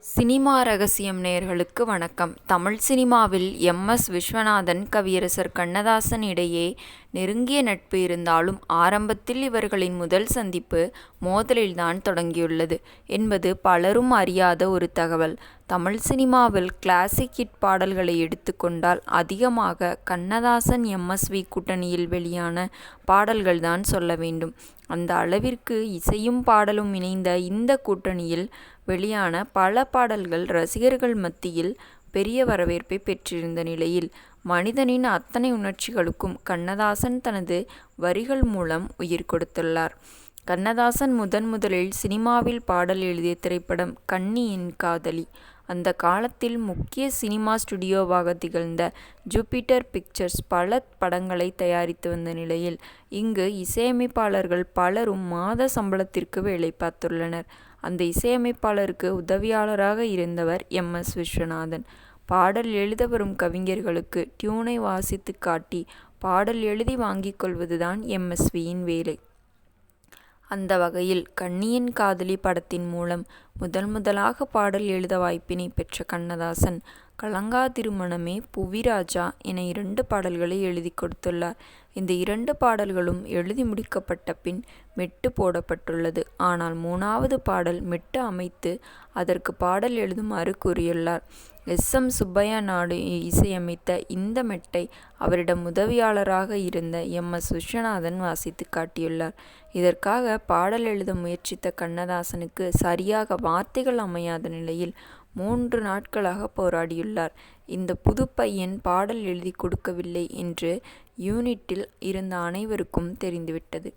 Cinema ரகசியம் நேயர்களுக்கு வணக்கம். தமிழ் சினிமாவில் எம்.எஸ். விஸ்வநாதன், கவியரசர் கண்ணதாசன் இடையே நெருங்கிய நட்பு இருந்தாலும் ஆரம்பத்தில் இவர்களின் முதல் சந்திப்பு மோதலில்தான் தொடங்கியுள்ளது என்பது பலரும் அறியாத ஒரு தகவல். தமிழ் சினிமாவில் கிளாசிக் ஹிட் பாடல்களை எடுத்துக்கொண்டால் அதிகமாக கண்ணதாசன் எம்.எஸ்.வி. கூட்டணியில் வெளியான பாடல்கள்தான் சொல்ல வேண்டும். அந்த அளவிற்கு இசையும் பாடலும் இணைந்த இந்த கூட்டணியில் வெளியான பல பாடல்கள் ரசிகர்கள் மத்தியில் பெரிய வரவேற்பை பெற்றிருந்த நிலையில், மனிதனின் அத்தனை உணர்ச்சிகளுக்கும் கண்ணதாசன் தனது வரிகள் மூலம் உயிர் கொடுத்துள்ளார். கண்ணதாசன் முதலில் சினிமாவில் பாடல் எழுதிய திரைப்படம் கண்ணியின் காதலி. அந்த காலத்தில் முக்கிய சினிமா ஸ்டுடியோவாக திகழ்ந்த ஜூபிட்டர் பிக்சர்ஸ் பல படங்களை தயாரித்து வந்த நிலையில், இங்கு இசையமைப்பாளர்கள் பலரும் மாத சம்பளத்திற்கு வேலை பார்த்துள்ளனர். அந்த இசையமைப்பாளருக்கு உதவியாளராக இருந்தவர் எம்.எஸ். விஸ்வநாதன். பாடல் எழுத வரும் கவிஞர்களுக்கு டியூனை வாசித்து காட்டி பாடல் எழுதி வாங்கிக் கொள்வதுதான் எம்.எஸ்.வியின் வேலை. அந்த வகையில் கண்ணியின் காதலி படத்தின் மூலம் முதலாக பாடல் எழுத வாய்ப்பினை பெற்ற கண்ணதாசன், கலங்கா திருமணமே, புவிராஜா என 2 பாடல்களை எழுதி கொடுத்துள்ளார். இந்த 2 பாடல்களும் எழுதி முடிக்கப்பட்ட பின் மெட்டு போடப்பட்டுள்ளது. ஆனால் 3வது பாடல் மெட்டு அமைத்து அதற்கு பாடல் எழுதுமாறு கூறியுள்ளார். எஸ்.எம். சுப்பையா நாயுடு இசையமைத்த இந்த மெட்டை அவரிடம் உதவியாளராக இருந்த எம்.எஸ். விஸ்வநாதன் வாசித்து காட்டியுள்ளார். இதற்காக பாடல் எழுத முயற்சித்த கண்ணதாசனுக்கு சரியாக வார்த்தைகள் அமையாத நிலையில் 3 நாட்களாக போராடியுள்ளார். இந்த புது பையன் பாடல் எழுதி கொடுக்கவில்லை என்று யூனிட்டில் இருந்த அனைவருக்கும் தெரிந்துவிட்டது.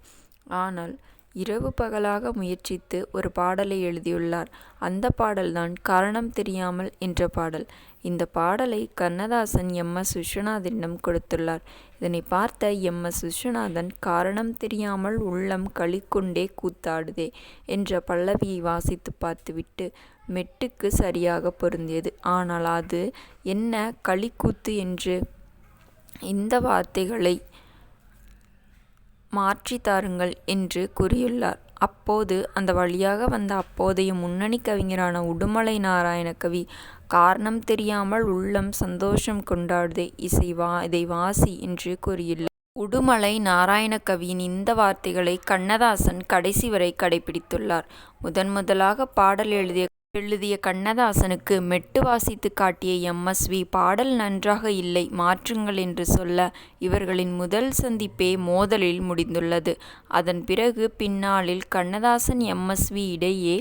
ஆனால் இரவு பகலாக முயற்சித்து ஒரு பாடலை எழுதியுள்ளார். அந்த பாடல்தான் காரணம் தெரியாமல் என்ற பாடல். இந்த பாடலை கண்ணதாசன் எம்.எஸ். விஸ்வநாதனிடம் கொடுத்துள்ளார். இதனை பார்த்த எம்.எஸ். விஸ்வநாதன், காரணம் தெரியாமல் உள்ளம் களிக்கொண்டே கூத்தாடுதே என்ற பல்லவியை வாசித்து பார்த்துவிட்டு, மெட்டுக்கு சரியாக பொருந்தியது. ஆனால் அது என்ன களிக்கூத்து என்று இந்த வார்த்தைகளை மாற்றி தாருங்கள் என்று கூறியுள்ளார். அப்போது அந்த வழியாக வந்த அப்போதைய முன்னணி கவிஞரான உடுமலை நாராயணகவி, காரணம் தெரியாமல் உள்ளம் சந்தோஷம் கொண்டாடுதே, இதை வாசி என்று கூறியுள்ளார். உடுமலை நாராயணகவியின் இந்த வார்த்தைகளை கண்ணதாசன் கடைசி வரை கடைபிடித்துள்ளார். முதலாக பாடல் எழுதிய கண்ணதாசனுக்கு மெட்டு வாசித்து காட்டிய எம்.எஸ்.வி. பாடல் நன்றாக இல்லை, மாற்றுங்கள் என்று சொல்ல, இவர்களின் முதல் சந்திப்பே மோதலில் முடிந்துள்ளது. அதன் பிறகு பின்னாளில் கண்ணதாசன் எம்.எஸ்.வி. இடையே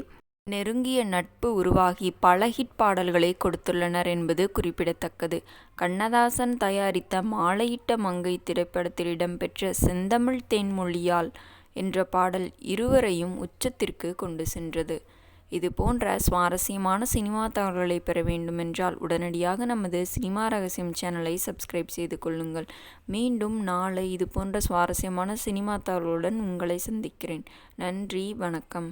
நெருங்கிய நட்பு உருவாகி பல ஹிட் பாடல்களை கொடுத்துள்ளனர் என்பது குறிப்பிடத்தக்கது. கண்ணதாசன் தயாரித்த மாலையிட்ட மங்கை திரைப்படத்தில் இடம்பெற்ற செந்தமிழ் தேன்மொழியாள் என்ற பாடல் இருவரையும் உச்சத்திற்கு கொண்டு சென்றது. இது போன்ற சுவாரஸ்யமான சினிமா தகவல்களை பெற வேண்டுமென்றால் உடனடியாக நமது சினிமா ரகசியம் சேனலை சப்ஸ்கிரைப் செய்து கொள்ளுங்கள். மீண்டும் நாளை இது போன்ற சுவாரஸ்யமான சினிமா தகவலுடன் உங்களை சந்திக்கிறேன். நன்றி, வணக்கம்.